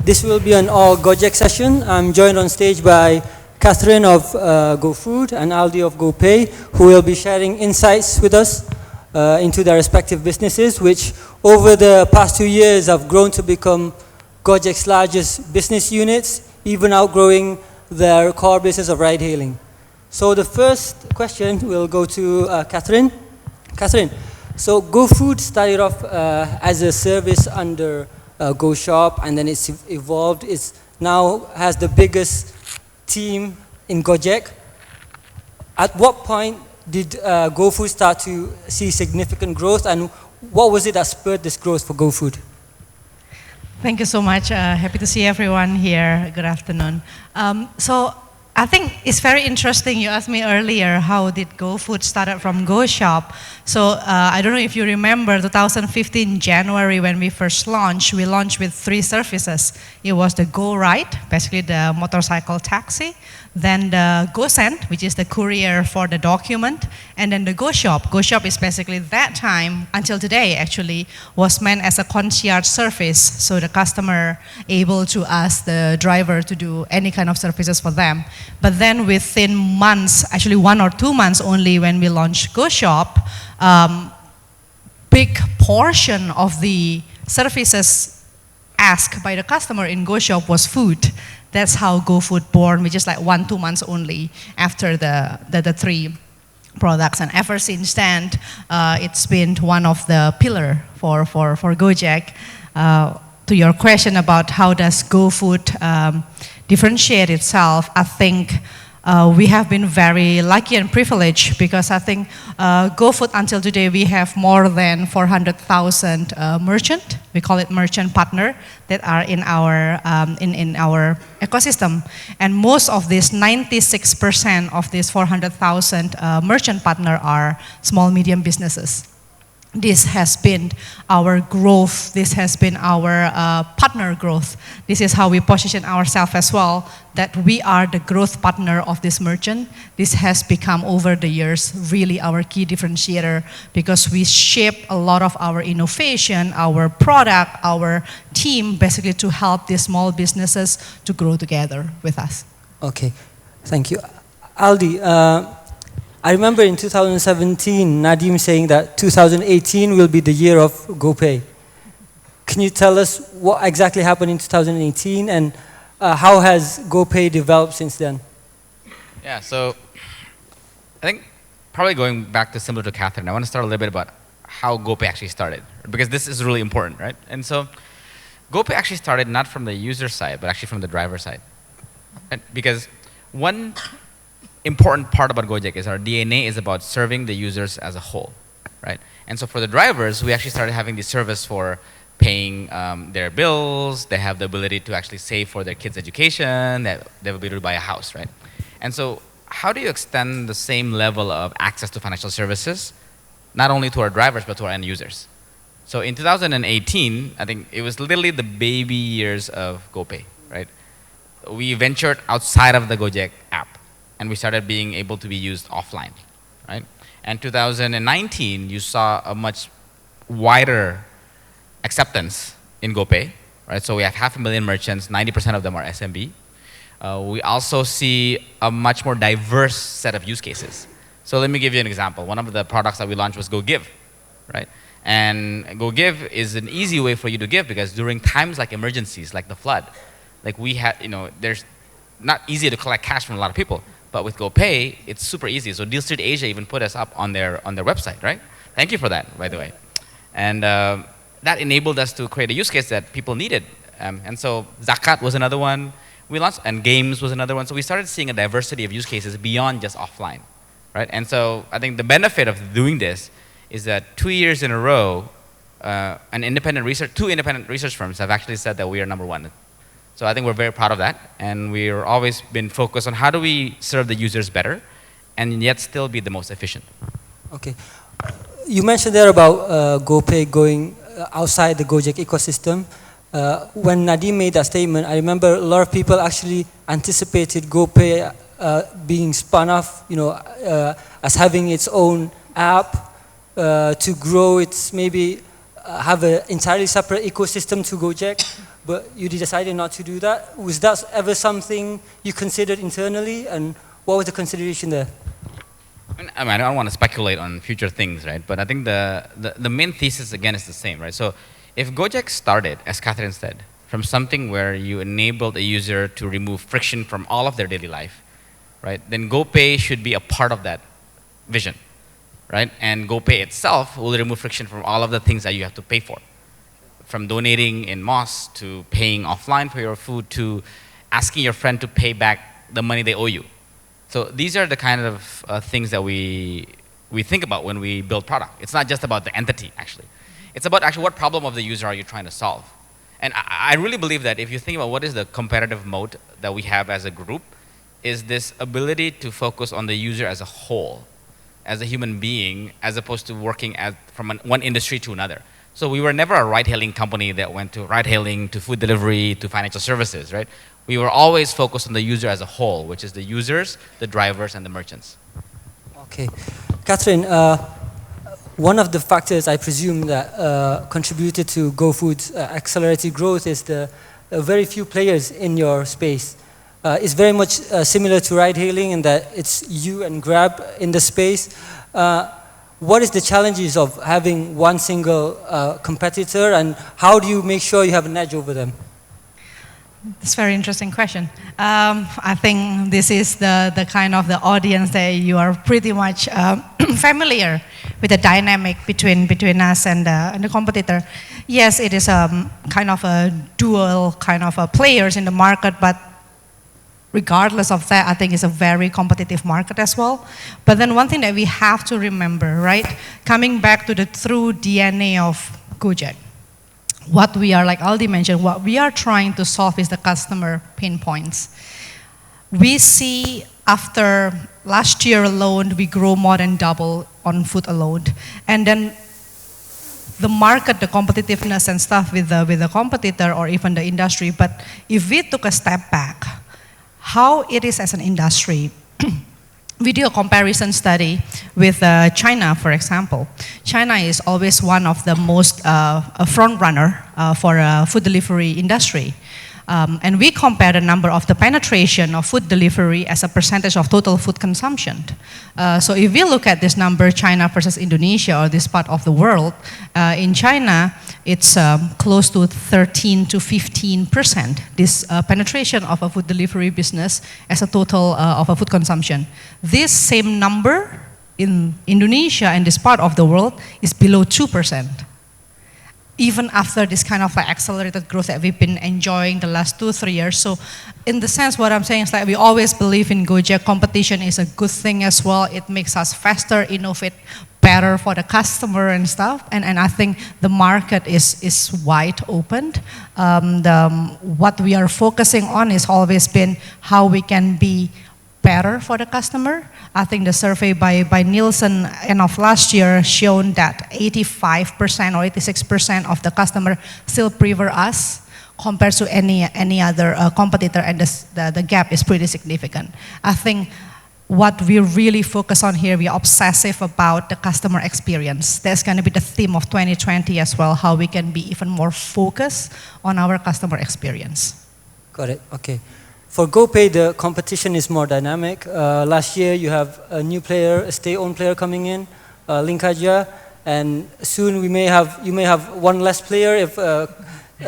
This will be an all Gojek session. I'm joined on stage by Catherine of GoFood and Aldi of GoPay, who will be sharing insights with us into their respective businesses, which over the past 2 years have grown to become Gojek's largest business units, even outgrowing their core business of ride-hailing. So the first question will go to Catherine. Catherine, so GoFood started off as a service under GoShop, and then it's evolved. It's now has the biggest team in Gojek. At what point did GoFood start to see significant growth, and what was it that spurred this growth for GoFood? Thank you so much. Happy to see everyone here. Good afternoon. So I think it's very interesting. You asked me earlier, how did GoFood started from GoShop? So I don't know if you remember 2015 January when we first launched. We launched with 3 services. It was the GoRide, basically the motorcycle taxi. Then the GoSend, which is the courier for the document, and then the GoShop. GoShop is basically that time, until today actually, was meant as a concierge service, so the customer able to ask the driver to do any kind of services for them. But then within months, actually 1 or 2 months only, when we launched GoShop, big portion of the services asked by the customer in GoShop was food. That's how GoFood born, which is like 1-2 months only after the 3 products. And ever since then, it's been one of the pillar for Gojek. To your question about how does GoFood differentiate itself, I think we have been very lucky and privileged, because I think GoFood until today we have more than 400,000 merchant. We call it merchant partner that are in our ecosystem, and most of this 96% of these 400,000 merchant partner are small medium businesses. This has been our growth. This has been our partner growth. This is how we position ourselves as well, that we are the growth partner of this merchant. This has become over the years really our key differentiator, because we shape a lot of our innovation, our product, our team, basically to help these small businesses to grow together with us. Okay, thank you. Aldi, I remember in 2017, Nadim saying that 2018 will be the year of GoPay. Can you tell us what exactly happened in 2018, and how has GoPay developed since then? Yeah, so I think probably going back to similar to Catherine, I want to start a little bit about how GoPay actually started, because this is really important, right? And so GoPay actually started not from the user side, but actually from the driver side. And because one important part about Gojek is our DNA is about serving the users as a whole, right? And so for the drivers, we actually started having this service for paying their bills. They have the ability to actually save for their kids' education. They have the ability to buy a house, right? And so how do you extend the same level of access to financial services, not only to our drivers, but to our end users? So in 2018, I think it was literally the baby years of GoPay, right? We ventured outside of the Gojek app, and we started being able to be used offline, right? And 2019, you saw a much wider acceptance in GoPay, right? So we have 500,000 merchants, 90% of them are SMB. We also see a much more diverse set of use cases. So let me give you an example. One of the products that we launched was GoGive, right? And GoGive is an easy way for you to give, because during times like emergencies, like the flood, like we had, there's not easy to collect cash from a lot of people. But with GoPay, it's super easy. So DealStreetAsia even put us up on their website, right? Thank you for that, by the way. And that enabled us to create a use case that people needed. And so Zakat was another one. We launched, and games was another one. So we started seeing a diversity of use cases beyond just offline, right? And so I think the benefit of doing this is that 2 years in a row, two independent research firms have actually said that we are #1. So I think we're very proud of that, and we're always been focused on how do we serve the users better and yet still be the most efficient. Okay. You mentioned there about GoPay going outside the Gojek ecosystem. When Nadim made that statement, I remember a lot of people actually anticipated GoPay being spun off, as having its own app to grow its maybe have an entirely separate ecosystem to Gojek. but you decided not to do that. Was that ever something you considered internally, and what was the consideration there? I mean, I don't want to speculate on future things, right? But I think the main thesis, again, is the same, right? So if Gojek started, as Catherine said, from something where you enabled a user to remove friction from all of their daily life, right? Then GoPay should be a part of that vision, right? And GoPay itself will remove friction from all of the things that you have to pay for, from donating in mosque to paying offline for your food to asking your friend to pay back the money they owe you. So these are the kind of things that we think about when we build product. It's not just about the entity, actually. It's about actually what problem of the user are you trying to solve. And I really believe that if you think about what is the competitive moat that we have as a group, is this ability to focus on the user as a whole, as a human being, as opposed to working from one industry to another. So we were never a ride-hailing company that went to ride-hailing, to food delivery, to financial services, right? We were always focused on the user as a whole, which is the users, the drivers, and the merchants. Okay. Catherine, one of the factors I presume that contributed to GoFood's accelerated growth is the very few players in your space. It's very much similar to ride-hailing in that it's you and Grab in the space. What is the challenges of having one single competitor, and how do you make sure you have an edge over them? It's a very interesting question. I think this is the kind of the audience that you are pretty much familiar with the dynamic between us and the competitor. Yes, it is kind of a dual kind of players in the market, but regardless of that, I think it's a very competitive market as well. But then one thing that we have to remember, right? Coming back to the true DNA of Gojek, what we are, like Aldi mentioned, what we are trying to solve is the customer pain points. We see after last year alone, we grow more than double on food alone. And then the market, the competitiveness and stuff with the competitor or even the industry. But if we took a step back, how it is as an industry, we do a comparison study with China, for example. China is always one of the most front runner for food delivery industry. And we compare the number of the penetration of food delivery as a percentage of total food consumption. So if we look at this number, China versus Indonesia or this part of the world, in China, it's close to 13 to 15%, this penetration of a food delivery business as a total of a food consumption. This same number in Indonesia and this part of the world is below 2%. Even after this kind of accelerated growth that we've been enjoying the last 2-3 years. So in the sense, what I'm saying is like we always believe in Gojek, competition is a good thing as well. It makes us faster, innovate better for the customer and stuff. And I think the market is wide open. What we are focusing on is always been how we can be better for the customer. I think the survey by Nielsen end of last year shown that 85% or 86% of the customer still prefer us compared to any other competitor, and the gap is pretty significant. I think what we really focus on here, we are obsessive about the customer experience. That's going to be the theme of 2020 as well, how we can be even more focused on our customer experience. Got it, okay. For GoPay, the competition is more dynamic. Last year, you have a new player, a state-owned player coming in, Link Aja, and soon you may have one less player if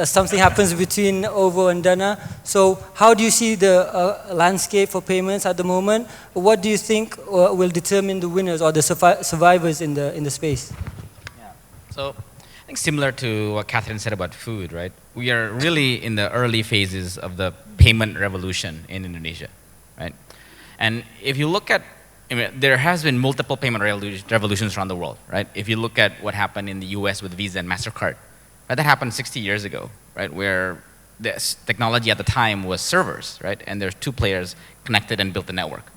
something happens between OVO and Dana. So how do you see the landscape for payments at the moment? What do you think will determine the winners or the survivors in the space? Yeah. So I think similar to what Catherine said about food, right? We are really in the early phases of the payment revolution in Indonesia, right? And if you look at, I mean, there has been multiple payment revolutions around the world, right? If you look at what happened in the US with Visa and MasterCard, right? That happened 60 years ago, right? Where this technology at the time was servers, right? And there's two players connected and built the network.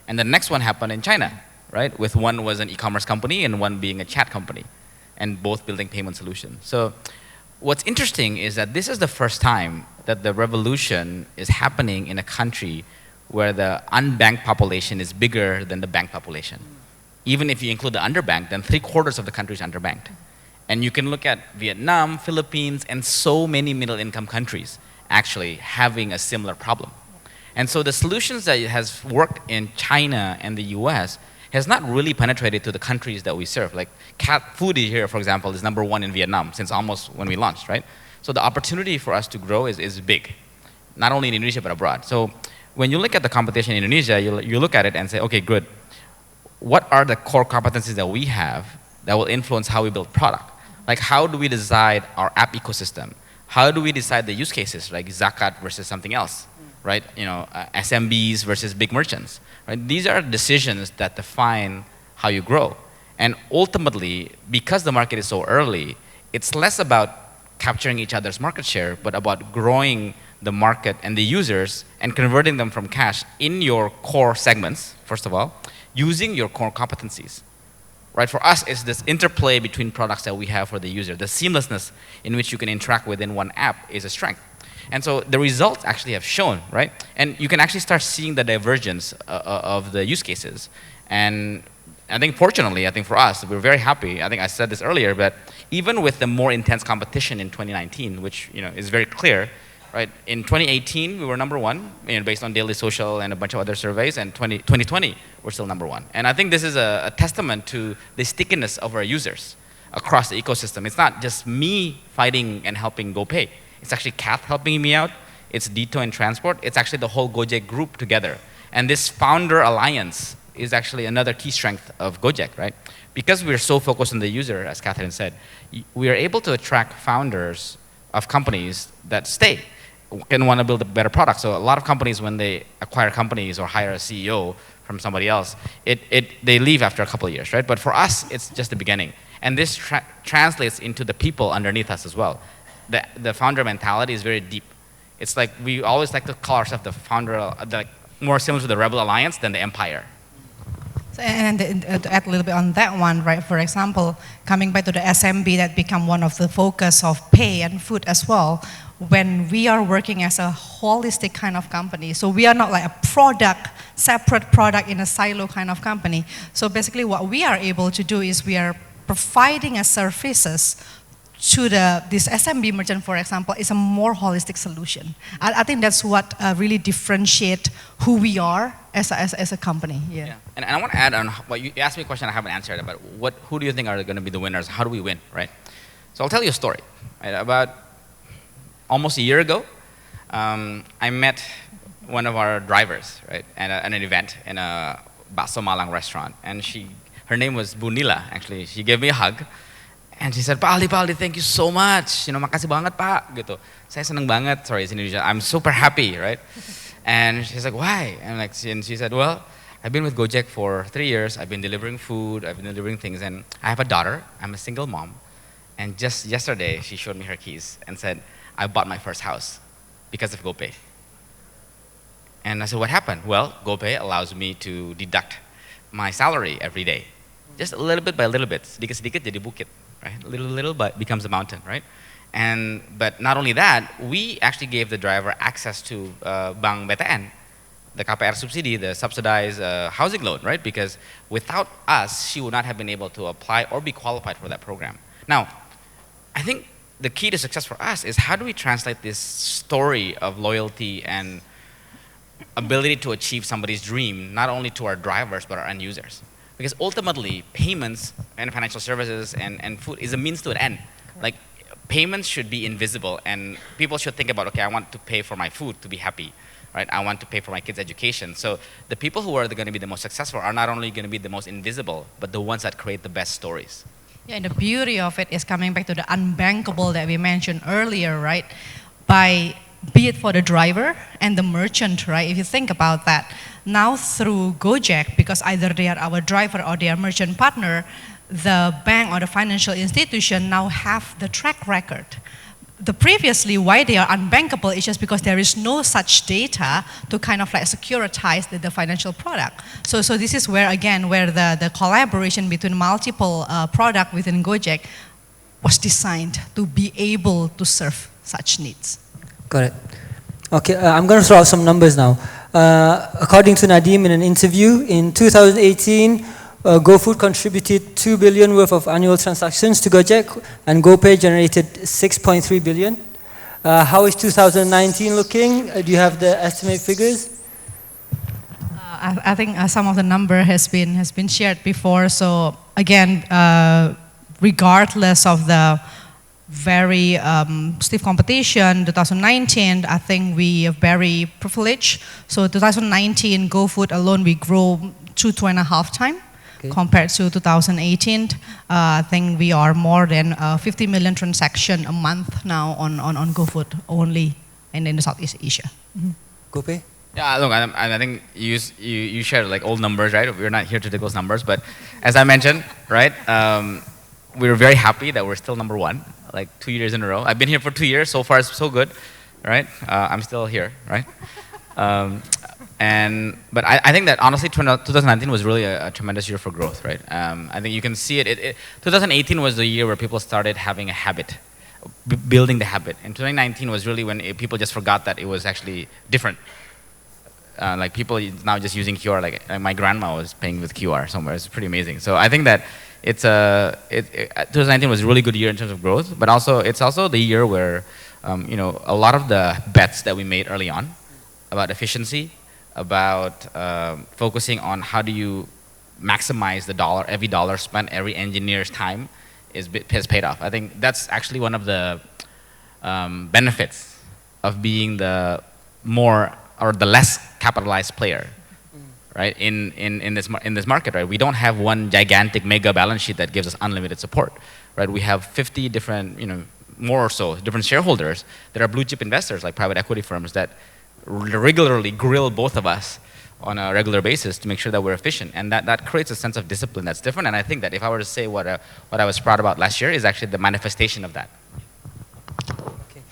And the next one happened in China, right? With one was an e-commerce company and one being a chat company, and both building payment solutions. So what's interesting is that this is the first time that the revolution is happening in a country where the unbanked population is bigger than the banked population. Even if you include the underbanked, then 3/4 of the country is underbanked. And you can look at Vietnam, Philippines, and so many middle-income countries actually having a similar problem. And so the solutions that has worked in China and the US has not really penetrated to the countries that we serve. Like cat food here, for example, is #1 in Vietnam since almost when we launched, right? So the opportunity for us to grow is big, not only in Indonesia but abroad. So when you look at the competition in Indonesia, you look at it and say, okay, good. What are the core competencies that we have that will influence how we build product? Like how do we decide our app ecosystem? How do we decide the use cases, like zakat versus something else, right? SMBs versus big merchants, right? These are decisions that define how you grow. And ultimately, because the market is so early, it's less about capturing each other's market share, but about growing the market and the users and converting them from cash in your core segments, first of all, using your core competencies. Right, for us, it's this interplay between products that we have for the user. The seamlessness in which you can interact within one app is a strength. And so the results actually have shown, right? And you can actually start seeing the divergence of the use cases. And I think fortunately, I think for us, we're very happy. I think I said this earlier, but even with the more intense competition in 2019, which is very clear, right? In 2018, we were #1, based on Daily Social and a bunch of other surveys, and 2020, we're still #1. And I think this is a testament to the stickiness of our users across the ecosystem. It's not just me fighting and helping GoPay. It's actually Kath helping me out. It's Dito in transport. It's actually the whole Gojek group together. And this founder alliance is actually another key strength of Gojek, right? Because we're so focused on the user, as Catherine said, we are able to attract founders of companies that stay and want to build a better product. So a lot of companies, when they acquire companies or hire a CEO from somebody else, they leave after a couple of years, right? But for us, it's just the beginning. And this translates into the people underneath us as well. The founder mentality is very deep. It's like we always like to call ourselves the founder, more similar to the Rebel Alliance than the Empire. And to add a little bit on that one, right? For example, coming back to the SMB that become one of the focus of pay and food as well, when we are working as a holistic kind of company. So we are not like a separate product in a silo kind of company. So basically what we are able to do is we are providing as services to this SMB merchant, for example, is a more holistic solution. I think that's what really differentiate who we are as a company. Yeah. And I want to add on what you asked me a question I haven't answered about who do you think are going to be the winners? How do we win, right? So I'll tell you a story. Right? About almost a year ago, I met one of our drivers, right, at an event in a Bakso Malang restaurant, and her name was Bunila. Actually, she gave me a hug. And she said, Pak Aldi, thank you so much. Makasih banget Pak. Gitu. Saya seneng banget. Sorry, it's Indonesia. I'm super happy, right? And she's like, why? And she said, well, I've been with Gojek for 3 years. I've been delivering food. I've been delivering things. And I have a daughter. I'm a single mom. And just yesterday, she showed me her keys and said, I bought my first house because of GoPay. And I said, what happened? Well, GoPay allows me to deduct my salary every day. Just a little bit by little bit. Sedikit-sedikit jadi bukit. Right? Little but becomes a mountain, right? But not only that, we actually gave the driver access to Bank BTN, the KPR subsidy, the subsidized housing loan, right? Because without us, she would not have been able to apply or be qualified for that program. Now, I think the key to success for us is how do we translate this story of loyalty and ability to achieve somebody's dream, not only to our drivers, but our end users? Because ultimately, payments and financial services and food is a means to an end. Like, payments should be invisible, and people should think about, okay, I want to pay for my food to be happy, right? I want to pay for my kids' education. So the people who are going to be the most successful are not only going to be the most invisible, but the ones that create the best stories. Yeah, and the beauty of it is coming back to the unbankable that we mentioned earlier, right? Be it for the driver and the merchant, right? If you think about that, now through Gojek, because either they are our driver or they are merchant partner, the bank or the financial institution now have the track record. The previously, why they are unbankable is just because there is no such data to kind of like securitize the financial product. So this is where, again, where the collaboration between multiple product within Gojek was designed to be able to serve such needs. Got it. Okay, I'm going to throw out some numbers now. According to Nadim in an interview, in 2018, GoFood contributed 2 billion worth of annual transactions to Gojek, and GoPay generated 6.3 billion. How is 2019 looking? Do you have the estimate figures? I think some of the number has been shared before. So again, regardless of the very stiff competition, 2019, I think we are very privileged. So 2019, GoFood alone, we grow 2.5 times. Okay. Compared to 2018, I think we are more than 50 million transactions a month now on GoFood only in the Southeast Asia. Mm-hmm. GoPay? Yeah, look, I think you shared like old numbers, right? We're not here to take those numbers, but as I mentioned, right, we're very happy that we're still number one, like 2 years in a row. I've been here for 2 years, so far it's so good, right? I'm still here, right? But I think that honestly 2019 was really a tremendous year for growth, right? I think you can see it. 2018 was the year where people started having a habit, building the habit. And 2019 was really when people just forgot that it was actually different. Like people now just using QR, like my grandma was paying with QR somewhere. It's pretty amazing. So I think that 2019 was a really good year in terms of growth, but it's also the year where a lot of the bets that we made early on about efficiency, about focusing on how do you maximize the dollar, every dollar spent, every engineer's time has paid off. I think that's actually one of the benefits of being the more or the less capitalized player, right? In this market, right? We don't have one gigantic mega balance sheet that gives us unlimited support, right? We have 50 different, more or so different shareholders that are blue chip investors, like private equity firms that regularly grill both of us on a regular basis to make sure that we're efficient, and that creates a sense of discipline that's different. And I think that if I were to say what I was proud about last year is actually the manifestation of that. Okay.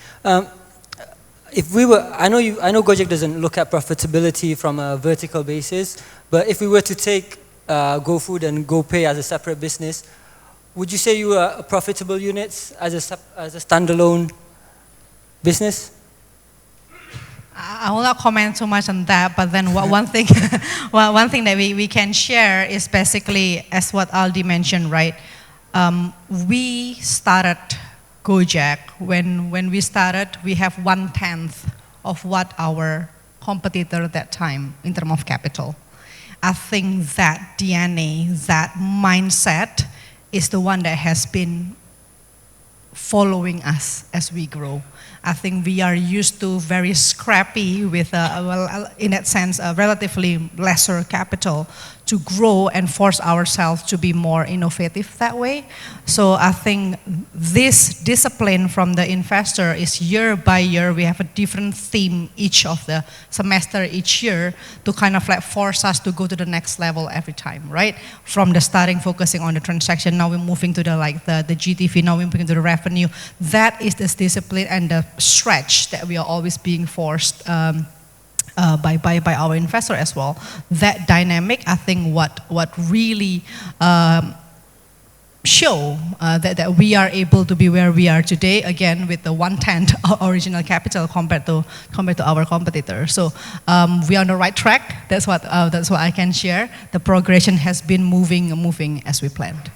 I know Gojek doesn't look at profitability from a vertical basis, but if we were to take GoFood and GoPay as a separate business, would you say you were profitable units as a standalone business? I will not comment too much on that, but then one thing, one thing that we can share is basically, as what Aldi mentioned, right? We started Gojek, when we started, we have 1/10 of what our competitor at that time in terms of capital. I think that DNA, that mindset is the one that has been following us as we grow. I think we are used to very scrappy with, in that sense, a relatively lesser capital to grow and force ourselves to be more innovative that way. So I think this discipline from the investor is year by year. We have a different theme each of the semester each year to kind of like force us to go to the next level every time, right? From the starting focusing on the transaction, now we're moving to the GTV, now we're moving to the revenue. That is this discipline and the stretch that we are always being forced by our investor as well. That dynamic, I think, what really show that we are able to be where we are today, again with the 1/10 original capital compared to our competitors. So we are on the right track. That's what I can share. The progression has been moving as we planned.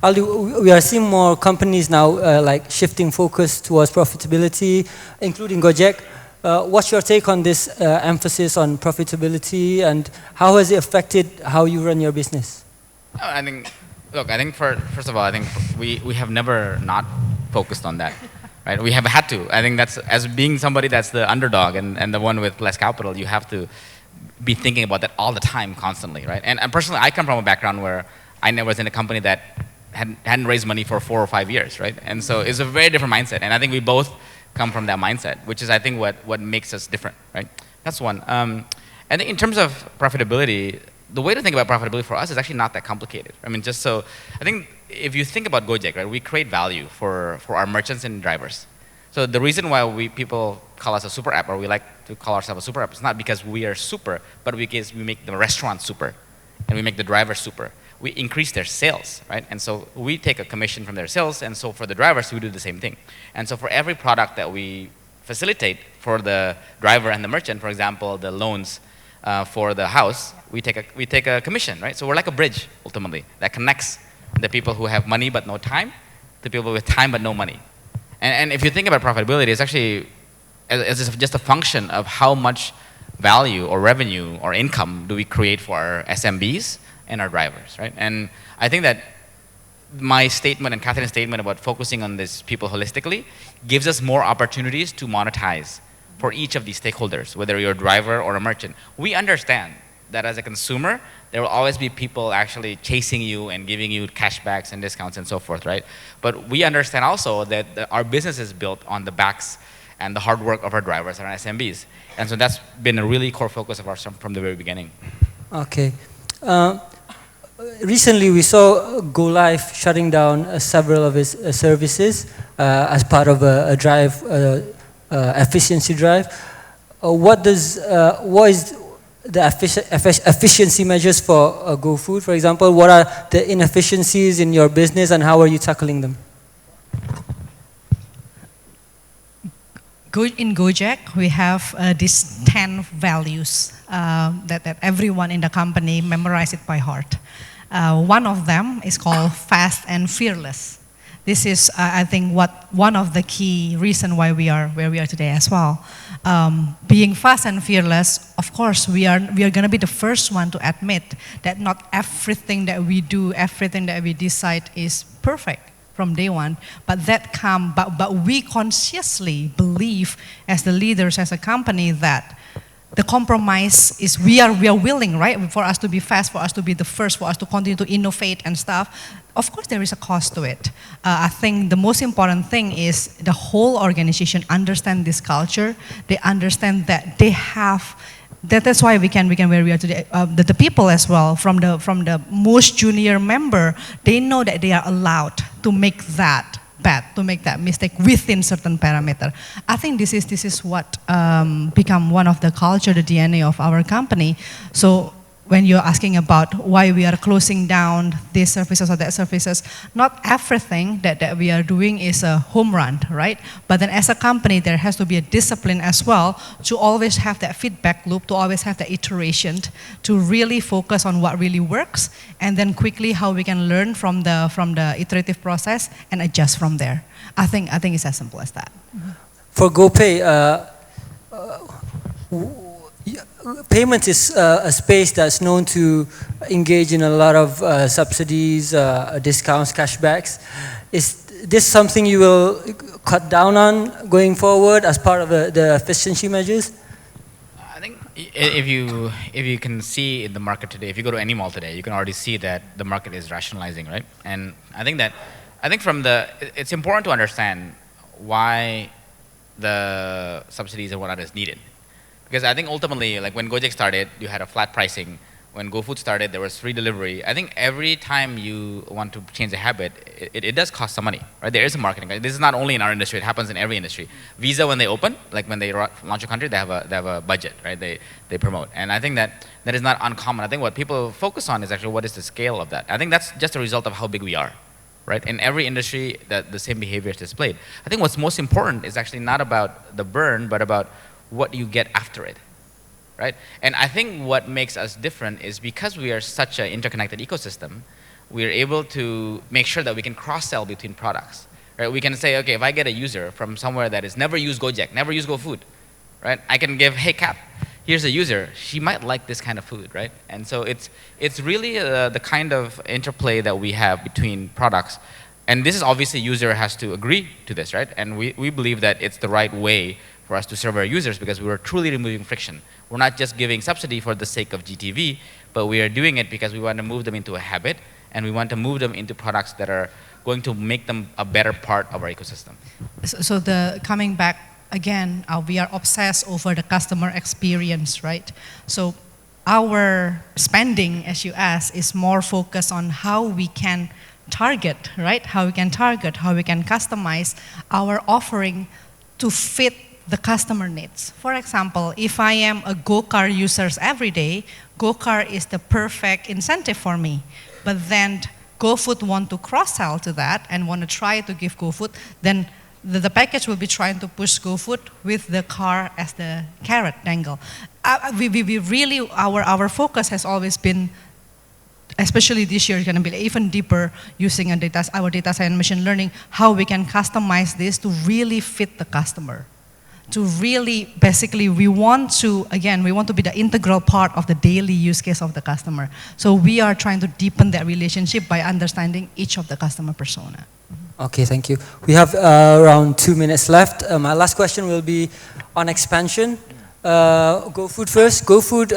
Aldi, we are seeing more companies now like shifting focus towards profitability, including Gojek. What's your take on this emphasis on profitability, and how has it affected how you run your business? I think first of all, I think we have never not focused on that, right? We have had to. I think that's, as being somebody that's the underdog and the one with less capital, you have to be thinking about that all the time, constantly, right? And personally, I come from a background where I was in a company that hadn't raised money for 4 or 5 years, right? And so it's a very different mindset. And I think we both come from that mindset, which is, I think, what makes us different, right? That's one. And in terms of profitability, the way to think about profitability for us is actually not that complicated. I mean, I think if you think about Gojek, right, we create value for our merchants and drivers. So the reason why people call us a super app, or we like to call ourselves a super app, is not because we are super, but because we make the restaurant super, and we make the drivers super. We increase their sales, right? And so we take a commission from their sales, and so for the drivers, we do the same thing. And so for every product that we facilitate for the driver and the merchant, for example, the loans for the house, we take a commission, right? So we're like a bridge ultimately that connects the people who have money but no time to people with time but no money. And if you think about profitability, it's actually it's just a function of how much value or revenue or income do we create for our SMBs and our drivers, right? And I think that my statement and Catherine's statement about focusing on these people holistically gives us more opportunities to monetize for each of these stakeholders, whether you're a driver or a merchant. We understand that as a consumer, there will always be people actually chasing you and giving you cashbacks and discounts and so forth, right? But we understand also that our business is built on the backs and the hard work of our drivers and our SMBs. And so that's been a really core focus of ours from the very beginning. Okay. Recently, we saw GoLive shutting down several of its services as part of a drive, efficiency drive. What is the efficiency measures for GoFood, for example? What are the inefficiencies in your business and how are you tackling them? In Gojek, we have these 10 values that everyone in the company memorize it by heart. One of them is called fast and fearless. This is, I think, one of the key reasons why we are where we are today as well. Being fast and fearless, of course, we are going to be the first one to admit that not everything that we do, everything that we decide is perfect from day one, but we consciously believe as the leaders, as a company, that the compromise is we are willing, right, for us to be fast, for us to be the first, for us to continue to innovate and stuff. Of course, there is a cost to it. I think the most important thing is the whole organization understand this culture. They understand that they have. That's why we can where we are today. The people as well, from the most junior member, they know that they are allowed to make that bet, to make that mistake within certain parameter. I think this is what become one of the culture, the DNA of our company. So when you're asking about why we are closing down these services or that services, not everything that we are doing is a home run, right? But then as a company, there has to be a discipline as well to always have that feedback loop, to always have that iteration, to really focus on what really works, and then quickly how we can learn from the iterative process and adjust from there. I think it's as simple as that. For GoPay, payment is a space that's known to engage in a lot of subsidies, discounts, cashbacks. Is this something you will cut down on going forward as part of the efficiency measures? I think if you can see in the market today, if you go to any mall today, you can already see that the market is rationalizing, right? And I think it's important to understand why the subsidies and whatnot is needed. Because I think ultimately, like when Gojek started, you had a flat pricing. When GoFood started, there was free delivery. I think every time you want to change a habit, it does cost some money, right? There is a marketing. This is not only in our industry; it happens in every industry. Visa, when they open, like when they launch a country, they have a budget, right? They promote, and I think that is not uncommon. I think what people focus on is actually what is the scale of that. I think that's just a result of how big we are, right? In every industry, the same behavior is displayed. I think what's most important is actually not about the burn, but about what you get after it, right? And I think what makes us different is because we are such an interconnected ecosystem, we are able to make sure that we can cross-sell between products, right? We can say, okay, if I get a user from somewhere that has never used Gojek, never used GoFood, right? I can give, hey, Cap, here's a user. She might like this kind of food, right? And so it's really the kind of interplay that we have between products. And this is obviously user has to agree to this, right? And we believe that it's the right way for us to serve our users because we are truly removing friction. We're not just giving subsidy for the sake of GTV, but we are doing it because we want to move them into a habit and we want to move them into products that are going to make them a better part of our ecosystem. So coming back again, we are obsessed over the customer experience, right? So our spending, as you asked, is more focused on how we can target, right? How we can target, how we can customize our offering to fit the customer needs. For example, if I am a GoCar user every day, GoCar is the perfect incentive for me. But then GoFood want to cross-sell to that and want to try to give GoFood, then the package will be trying to push GoFood with the car as the carrot dangle. we really, our focus has always been, especially this year, going to be even deeper using our data science and machine learning, how we can customize this to really fit the customer. To really, basically, we want to be the integral part of the daily use case of the customer. So we are trying to deepen that relationship by understanding each of the customer persona. Okay, thank you. We have around 2 minutes left. My last question will be on expansion. GoFood first. GoFood,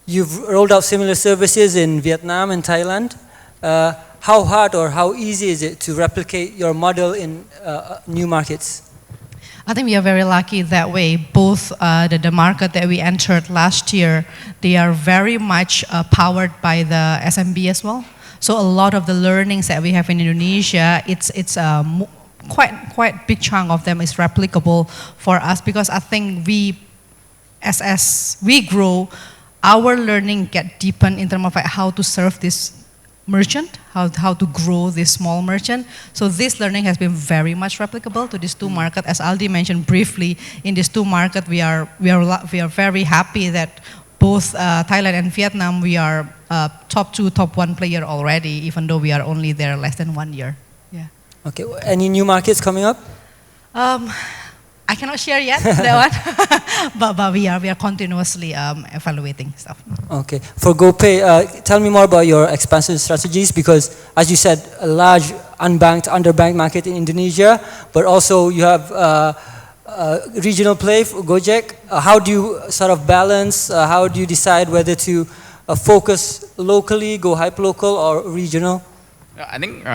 you've rolled out similar services in Vietnam and Thailand. How hard or how easy is it to replicate your model in new markets? I think we are very lucky that way. Both the market that we entered last year, they are very much powered by the SMB as well. So a lot of the learnings that we have in Indonesia, it's quite big chunk of them is replicable for us, because I think we, as we grow, our learning get deepened in terms of like how to serve this merchant, how to grow this small merchant. So this learning has been very much replicable to these two markets. As Aldi mentioned briefly, in these two markets, we are very happy that both Thailand and Vietnam, we are top 2, top 1 player already, even though we are only there less than 1 year. Yeah. Okay. Any new markets coming up? I cannot share yet that one, but we are continuously evaluating stuff. Okay. For GoPay, tell me more about your expansion strategies, because as you said, a large unbanked, underbanked market in Indonesia, but also you have regional play for Gojek. How do you sort of balance, how do you decide whether to focus locally, go hyperlocal, or regional? I think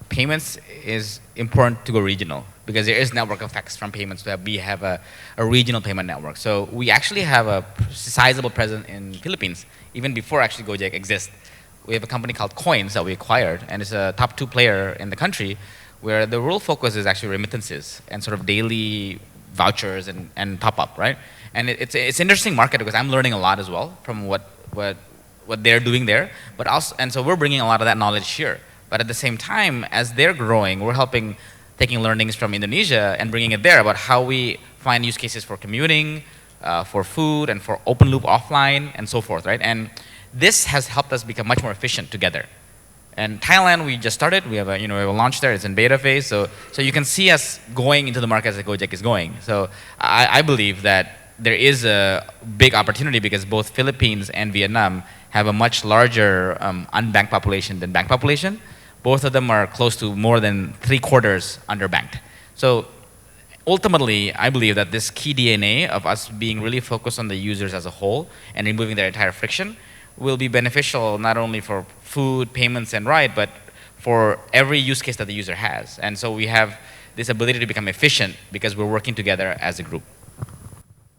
payments is important to go regional, because there is network effects from payments that we have a regional payment network. So we actually have a sizable presence in Philippines, even before actually Gojek exists. We have a company called Coins that we acquired, and it's a top 2 player in the country, where the real focus is actually remittances and sort of daily vouchers and top up, right? And it's an interesting market, because I'm learning a lot as well from what they're doing there, but also, and so we're bringing a lot of that knowledge here. But at the same time, as they're growing, we're taking learnings from Indonesia and bringing it there about how we find use cases for commuting, for food, and for open loop offline, and so forth, right? And this has helped us become much more efficient together. And Thailand, we just started. We have a launch there. It's in beta phase. So you can see us going into the markets that Gojek is going. So I believe that there is a big opportunity, because both Philippines and Vietnam have a much larger unbanked population than banked population. Both of them are close to more than 3/4 underbanked. So ultimately, I believe that this key DNA of us being really focused on the users as a whole and removing their entire friction will be beneficial not only for food, payments, and ride, but for every use case that the user has. And so we have this ability to become efficient because we're working together as a group.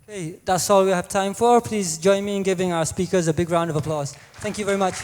Okay, that's all we have time for. Please join me in giving our speakers a big round of applause. Thank you very much.